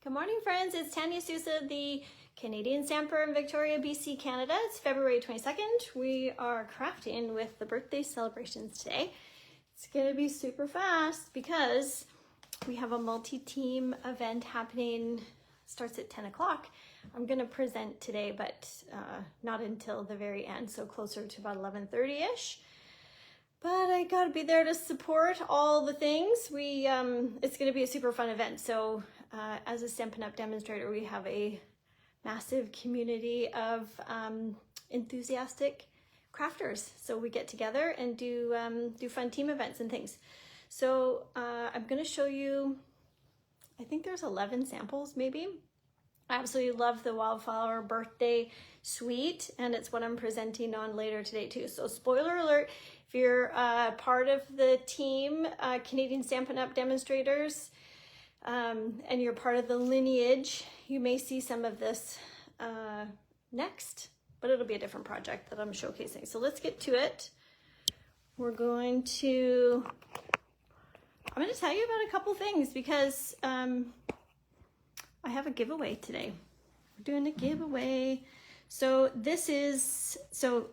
Good morning, friends. It's Tanya Sousa, the Canadian Stamper in Victoria, BC, Canada. It's February 22nd. We are crafting with the birthday celebrations today. It's going to be super fast because we have a multi-team event happening. Starts at 10 o'clock. I'm going to present today, but not until the very end, so closer to about 11:30ish. But I gotta be there to support all the things. It's gonna be a super fun event. So as a Stampin' Up demonstrator, we have a massive community of enthusiastic crafters. So we get together and do fun team events and things. So I'm gonna show you, I think there's 11 samples maybe. I absolutely love the Wildflower birthday suite, and it's what I'm presenting on later today too. So spoiler alert, if you're part of the team, Canadian Stampin' Up demonstrators, and you're part of the lineage, you may see some of this next, but it'll be a different project that I'm showcasing. So let's get to it. I'm going to tell you about a couple things because I have a giveaway today. We're doing a giveaway. So this is,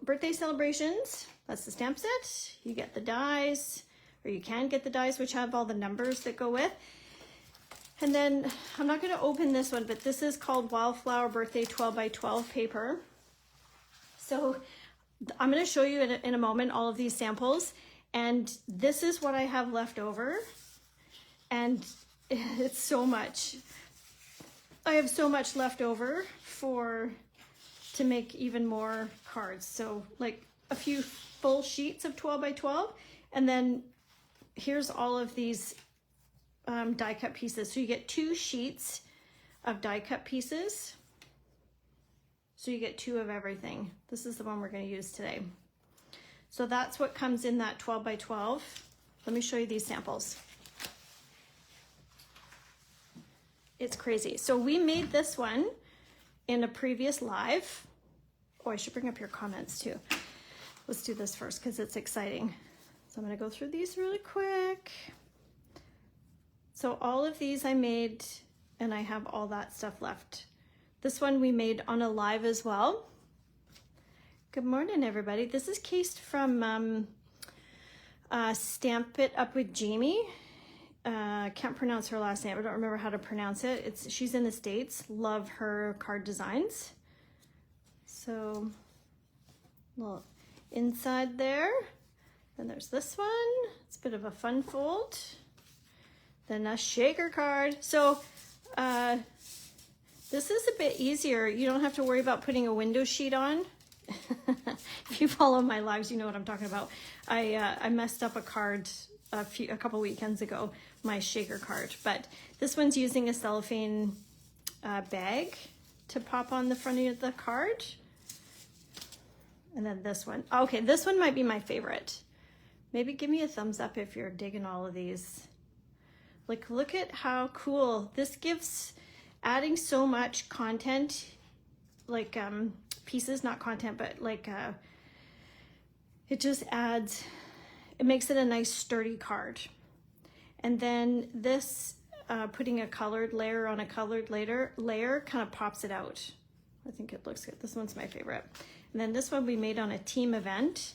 birthday celebrations, that's the stamp set. You get the dies, or you can get the dies, which have all the numbers that go with. And then, I'm not gonna open this one, but this is called Wildflower Birthday 12 by 12 paper. So I'm gonna show you in a moment all of these samples, and this is what I have left over. And it's so much. I have so much left over to make even more cards. So like a few full sheets of 12 by 12. And then here's all of these die cut pieces. So you get 2 sheets of die cut pieces. So you get 2 of everything. This is the one we're going to use today. So that's what comes in that 12 by 12. Let me show you these samples. It's crazy. So we made this one in a previous live. Oh, I should bring up your comments too. Let's do this first because it's exciting. So I'm going to go through these really quick. So all of these I made, and I have all that stuff left. This one we made on a live as well. Good morning, everybody. This is cased from Stamp It Up with Jamie. Can't pronounce her last name. I don't remember how to pronounce it. She's in the States. Love her card designs. So, little inside there. Then there's this one. It's a bit of a fun fold. Then a shaker card. So, this is a bit easier. You don't have to worry about putting a window sheet on. If you follow my lives, you know what I'm talking about. I messed up a card a couple weekends ago, my shaker card, but this one's using a cellophane bag to pop on the front of the card. And then this one, okay, this one might be my favorite. Maybe give me a thumbs up if you're digging all of these. Like, look at how cool this gives, adding so much content, like pieces, not content, but like it just adds, it makes it a nice sturdy card. And then this, putting a colored layer on a colored layer kind of pops it out. I think it looks good. This one's my favorite. And then this one we made on a team event.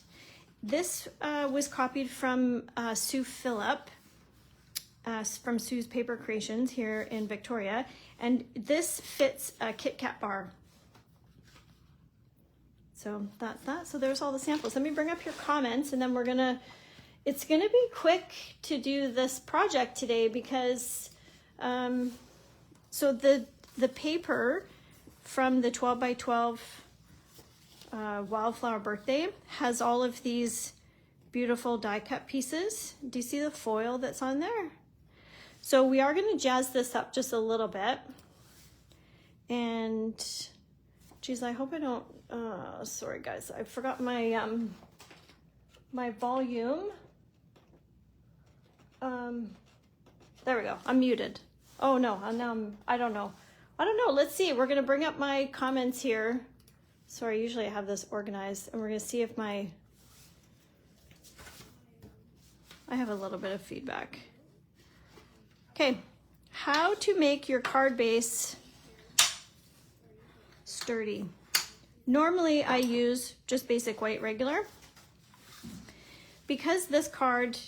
This was copied from Sue Phillip, from Sue's Paper Creations here in Victoria. And this fits a Kit Kat bar. So that's that. So there's all the samples. Let me bring up your comments, and then it's gonna be quick to do this project today because so the paper from the 12 by 12 Wildflower birthday has all of these beautiful die cut pieces. Do you see the foil that's on there? So we are gonna jazz this up just a little bit. And geez, I hope I don't, sorry guys, I forgot my my volume. There we go. I'm muted. Oh no, I don't know. Let's see. We're gonna bring up my comments here. Sorry, usually I have this organized, and we're gonna see if I have a little bit of feedback. Okay, how to make your card base sturdy. Normally I use just basic white regular. Because this card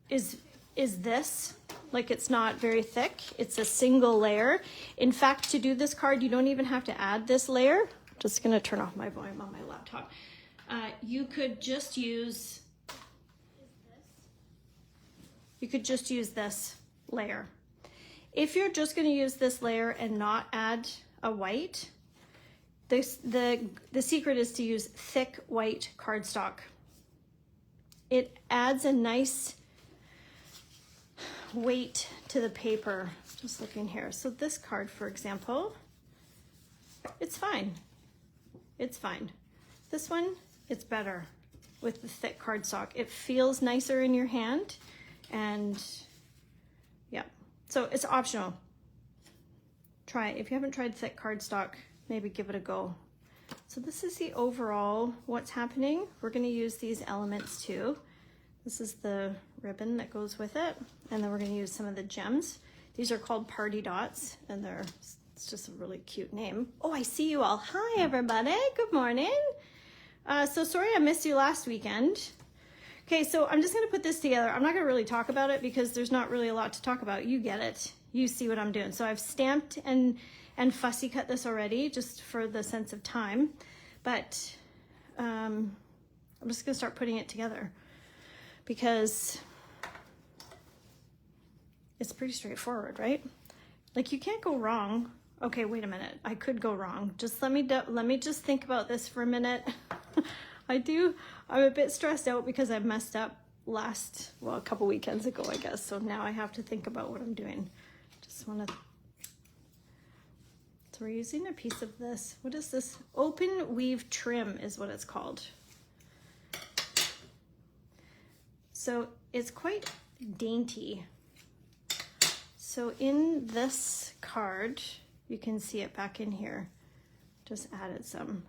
is this, like it's not very thick, it's a single layer. In fact, to do this card, you don't even have to add this layer. I'm just gonna turn off my volume on my laptop. You could just use this layer. If you're just gonna use this layer and not add a white, the secret is to use thick white cardstock. It adds a nice weight to the paper. Just looking here. So this card, for example, it's fine. It's fine. This one, it's better with the thick cardstock. It feels nicer in your hand, and yeah. So it's optional. Try it. If you haven't tried thick cardstock, maybe give it a go. So this is the overall what's happening. We're going to use these elements too. This is the ribbon that goes with it, and then we're going to use some of the gems. These are called party dots, and it's just a really cute name. Oh, I see you all. Hi everybody, good morning. So sorry I missed you last weekend. Okay, so I'm just going to put this together. I'm not going to really talk about it because there's not really a lot to talk about. You get it. You see what I'm doing. So I've stamped and fussy cut this already just for the sense of time, but I'm just gonna start putting it together because it's pretty straightforward, right? Like you can't go wrong. Okay, wait a minute, I could go wrong. Just let me just think about this for a minute. I'm a bit stressed out because I messed up a couple weekends ago, I guess. So now I have to think about what I'm doing. Just wanna, so we're using a piece of this. What is this? Open weave trim is what it's called. So it's quite dainty. So in this card, you can see it back in here. Just added some.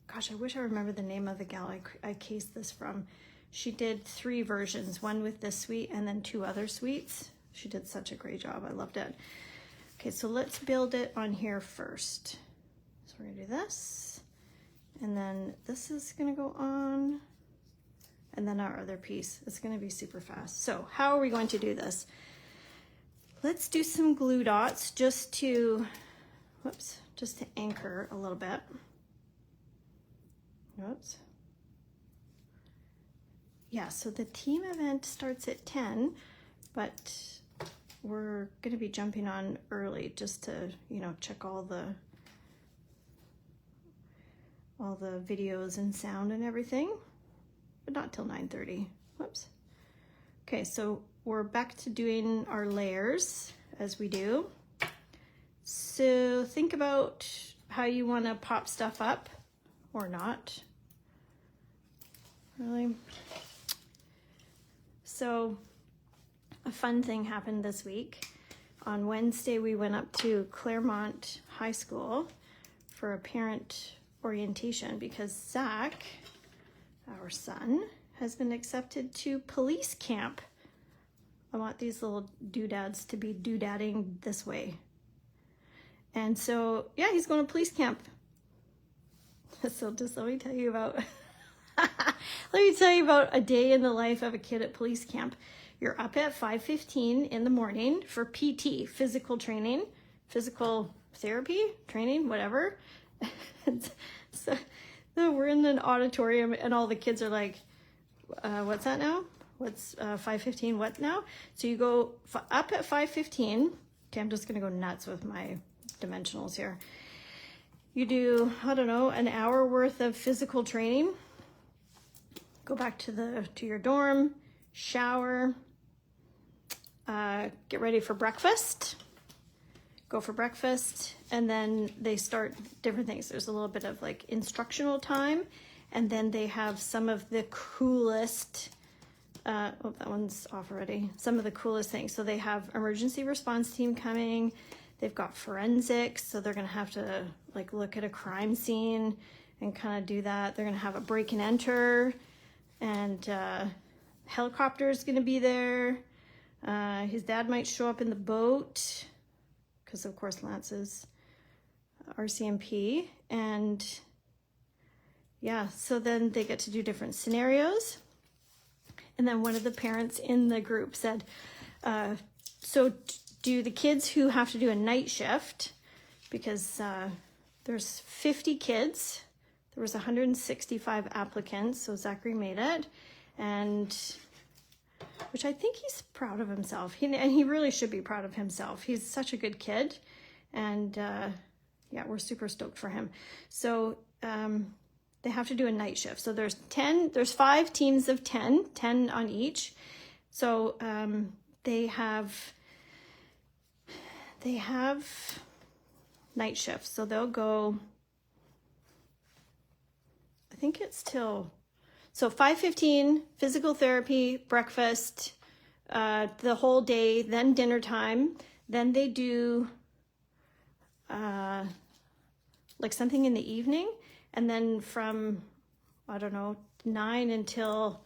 Gosh, I wish I remember the name of the gal I cased this from. She did 3 versions, one with this suite and then 2 other suites. She did such a great job. I loved it. Okay, so let's build it on here first. So we're gonna do this, and then this is gonna go on, and then our other piece. It's gonna be super fast. So how are we going to do this? Let's do some glue dots just to anchor a little bit. Oops. Yeah, so the team event starts at 10, but we're going to be jumping on early just to, check all the videos and sound and everything, but not till 9:30. Whoops. Okay, so we're back to doing our layers as we do. So think about how you want to pop stuff up or not. Really. So a fun thing happened this week. On Wednesday, we went up to Claremont High School for a parent orientation because Zach, our son, has been accepted to police camp. I want these little doodads to be doodadding this way. And so, yeah, he's going to police camp. So just let me tell you about a day in the life of a kid at police camp. You're up at 5:15 in the morning for PT, physical training, physical therapy training, whatever. So we're in an auditorium and all the kids are like, what's that now? What's 5:15? What now? So you go up at 5:15. Okay, I'm just going to go nuts with my dimensionals here. You do, I don't know, an hour worth of physical training. Go back to your dorm, shower, get ready for breakfast, go for breakfast, and then they start different things. There's a little bit of like instructional time, and then they have some of the coolest, that one's off already, some of the coolest things. So they have emergency response team coming, they've got forensics, so they're gonna have to like look at a crime scene and kind of do that. They're gonna have a break and enter, and helicopter is gonna be there. His dad might show up in the boat. because of course Lance is RCMP. And yeah, so then they get to do different scenarios. And then one of the parents in the group said, so do the kids who have to do a night shift, because there's 50 kids, there was 165 applicants, so Zachary made it, and which I think he's proud of himself. And he really should be proud of himself. He's such a good kid, and yeah, we're super stoked for him. So they have to do a night shift. So there's 5 teams of 10 on each. So they have night shifts. So they'll go, I think it's till, so 5:15, physical therapy, breakfast, the whole day, then dinner time. Then they do like something in the evening. And then from, I don't know, 9 until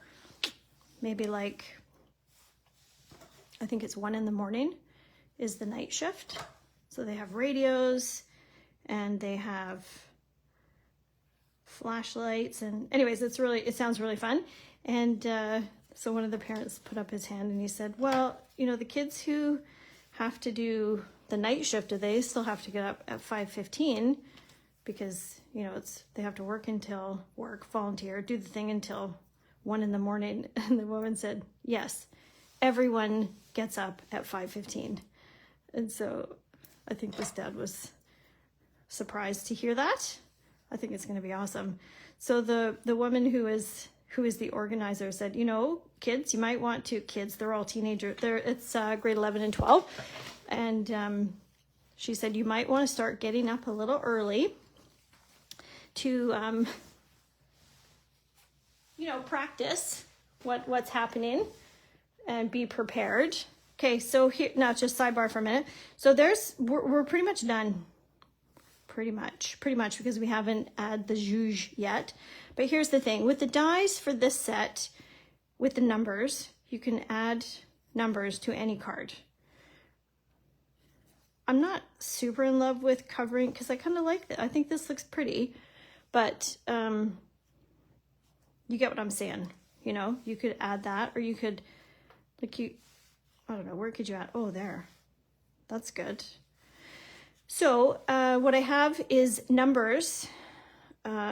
maybe like, I think it's 1 in the morning is the night shift. So they have radios and they have flashlights, and anyways, it sounds really fun. And so one of the parents put up his hand and he said, well, you know, the kids who have to do the night shift, do they still have to get up at 5:15? Because, you know, they have to work, volunteer, do the thing until 1 in the morning. And the woman said, yes, everyone gets up at 5:15. And so I think this dad was surprised to hear that. I think it's going to be awesome. So the woman who is the organizer said, you know, kids, you might want to, they're all teenagers. It's grade 11 and 12. And she said, you might want to start getting up a little early to, you know, practice what's happening and be prepared. Okay, so here, now just sidebar for a minute. So we're pretty much done. Pretty much, because we haven't added the juge yet. But here's the thing, with the dies for this set, with the numbers, you can add numbers to any card. I'm not super in love with covering, because I kind of like it. I think this looks pretty, but you get what I'm saying. You know, you could add that, or you could, I don't know, where could you add? Oh, there. That's good. So what I have is numbers.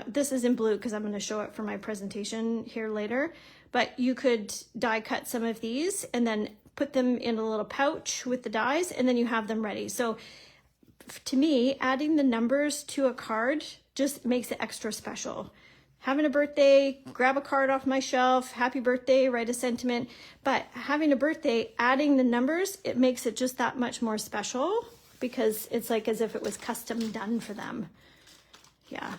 This is in blue because I'm going to show it for my presentation here later. But you could die cut some of these and then put them in a little pouch with the dies, and then you have them ready. So to me, adding the numbers to a card just makes it extra special. Having a birthday, grab a card off my shelf, happy birthday, write a sentiment. But having a birthday, adding the numbers, it makes it just that much more special, because it's like as if it was custom done for them. Yeah.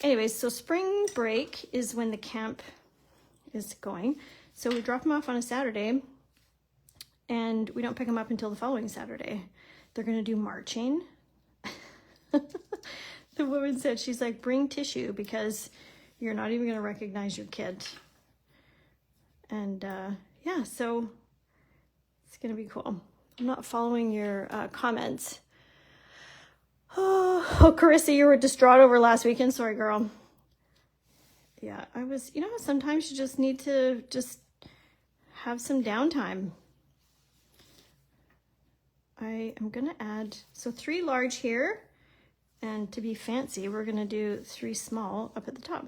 Anyways, so spring break is when the camp is going. So we drop them off on a Saturday, and we don't pick them up until the following Saturday. They're going to do marching. The woman said, she's like, bring tissue, because you're not even going to recognize your kid. And yeah, so it's going to be cool. I'm not following your comments. Oh, Carissa, you were distraught over last weekend. Sorry, girl. Yeah, I was, you know, sometimes you just need to just have some downtime. I am going to add, so 3 large here. And to be fancy, we're going to do 3 small up at the top.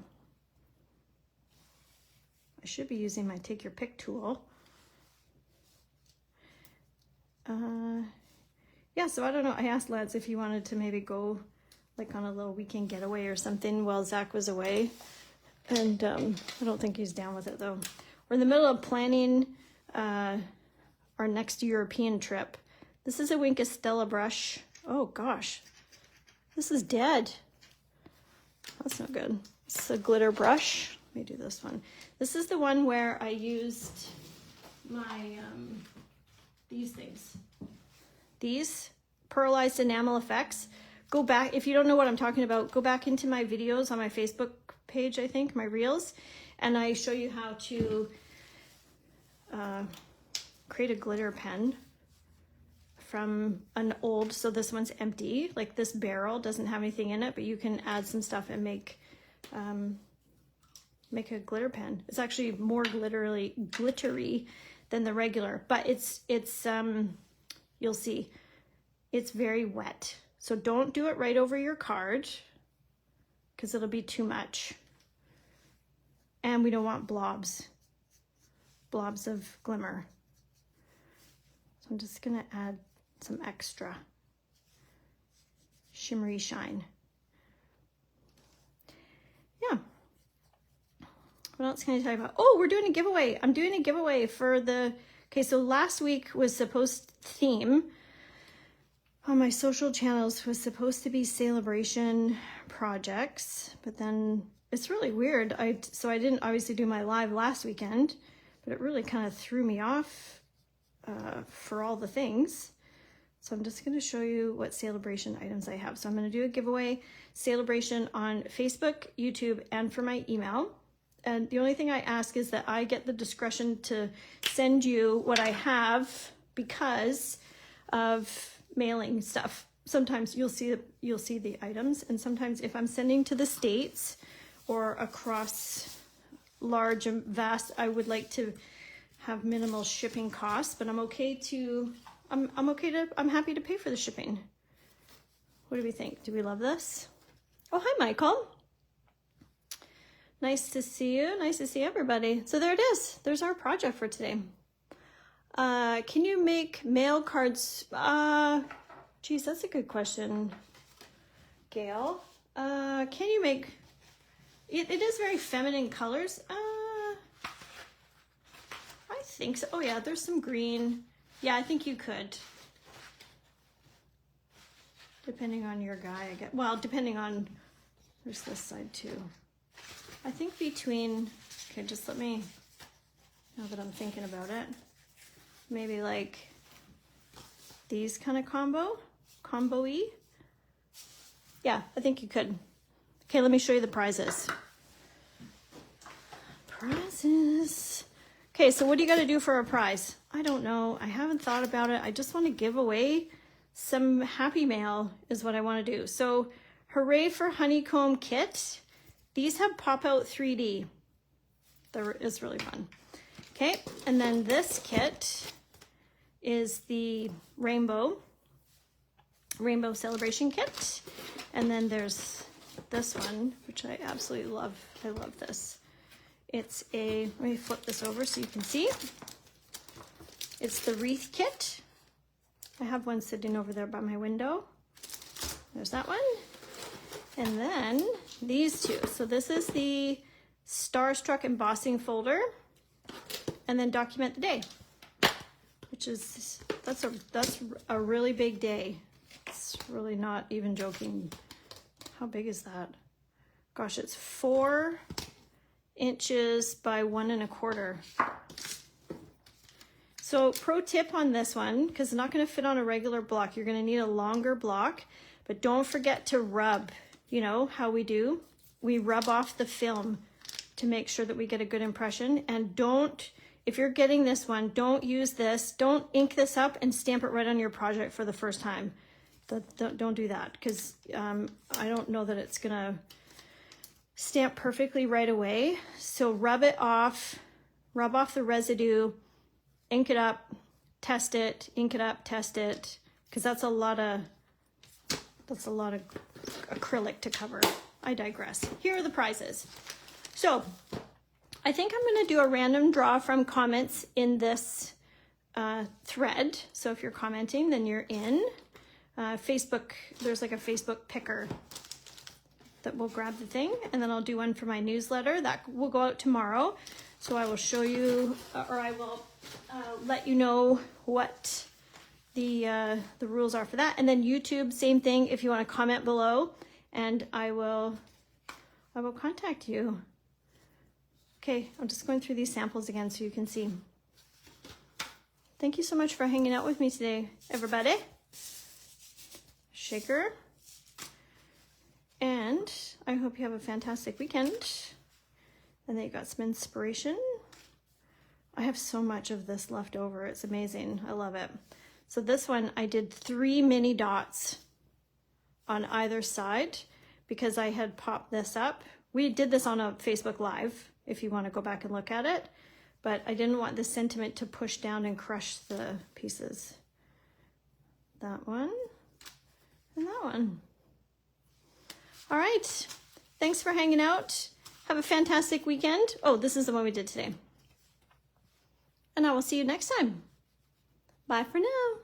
I should be using my take your pick tool. Yeah, so I don't know. I asked Lance if he wanted to maybe go like on a little weekend getaway or something while Zach was away. And I don't think he's down with it though. We're in the middle of planning our next European trip. This is a Wink Estella brush. Oh gosh, this is dead. That's not good. It's a glitter brush. Let me do this one. This is the one where I used my, these things. These pearlized enamel effects. Go back, if you don't know what I'm talking about, go back into my videos on my Facebook page, I think, my reels, and I show you how to create a glitter pen. I from an old, so this one's empty. Like this barrel doesn't have anything in it, but you can add some stuff and make a glitter pen. It's actually more glittery than the regular, but it's you'll see, it's very wet. So don't do it right over your card because it'll be too much. And we don't want blobs of glimmer. So I'm just gonna add some extra shimmery shine. Yeah. What else can I tell you about? Oh, we're doing a giveaway. I'm doing a giveaway for the, okay, so last week was theme on my social channels was supposed to be celebration projects, but then it's really weird. So I didn't obviously do my live last weekend, but it really kind of threw me off for all the things. So I'm just going to show you what celebration items I have. So I'm going to do a giveaway celebration on Facebook, YouTube, and for my email. And the only thing I ask is that I get the discretion to send you what I have because of mailing stuff. Sometimes you'll see the items, and sometimes if I'm sending to the States or across large and vast, I would like to have minimal shipping costs, but I'm happy to pay for the shipping. What do we think? Do we love this? Oh, hi, Michael. Nice to see you. Nice to see everybody. So there it is. There's our project for today. Can you make mail cards? Geez, that's a good question, Gail. Can you make, it is very feminine colors. I think so. Oh yeah, there's some green. Yeah, I think you could. Depending on your guy, I guess. Well, depending on, there's this side too. I think between, okay, just let me, now that I'm thinking about it, maybe like these kind of combo-y. Yeah, I think you could. Okay, let me show you the prizes. Prizes. Okay, so what do you got to do for a prize? I don't know. I haven't thought about it. I just want to give away some happy mail is what I want to do. So hooray for honeycomb kit. These have pop-out 3D. It's really fun. Okay, and then this kit is the rainbow celebration kit. And then there's this one, which I absolutely love. I love this. It's a, let me flip this over so you can see. It's the wreath kit. I have one sitting over there by my window. There's that one. And then these two. So this is the Starstruck embossing folder, and then document the day, which is, that's a really big day. It's really not even joking. How big is that? Gosh, it's 4 inches by 1 1/4. So pro tip on this one, because it's not going to fit on a regular block, you're going to need a longer block, but don't forget to rub. You know how we do? We rub off the film to make sure that we get a good impression. And don't, if you're getting this one, don't use this. Don't ink this up and stamp it right on your project for the first time. Don't do that, because I don't know that it's gonna stamp perfectly right away. So rub it off, rub off the residue, ink it up, test it, ink it up, test it, because that's a lot of acrylic to cover. I digress. Here are the prizes. So I think I'm going to do a random draw from comments in this thread. So if you're commenting, then you're in. Facebook, there's like a Facebook picker that will grab the thing, and then I'll do one for my newsletter that will go out tomorrow. So I will show you, or I will let you know what the rules are for that. And then YouTube, same thing. If you want to comment below, and I will contact you. Okay, I'm just going through these samples again so you can see. Thank you so much for hanging out with me today, everybody. Shaker. And I hope you have a fantastic weekend and that you got some inspiration. I have so much of this left over. It's amazing. I love it. So this one I did 3 mini dots on either side because I had popped this up. We did this on a Facebook Live if you want to go back and look at it, but I didn't want the sentiment to push down and crush the pieces. That one and that one. All right, thanks for hanging out. Have a fantastic weekend. Oh, this is the one we did today. And I will see you next time. Bye for now.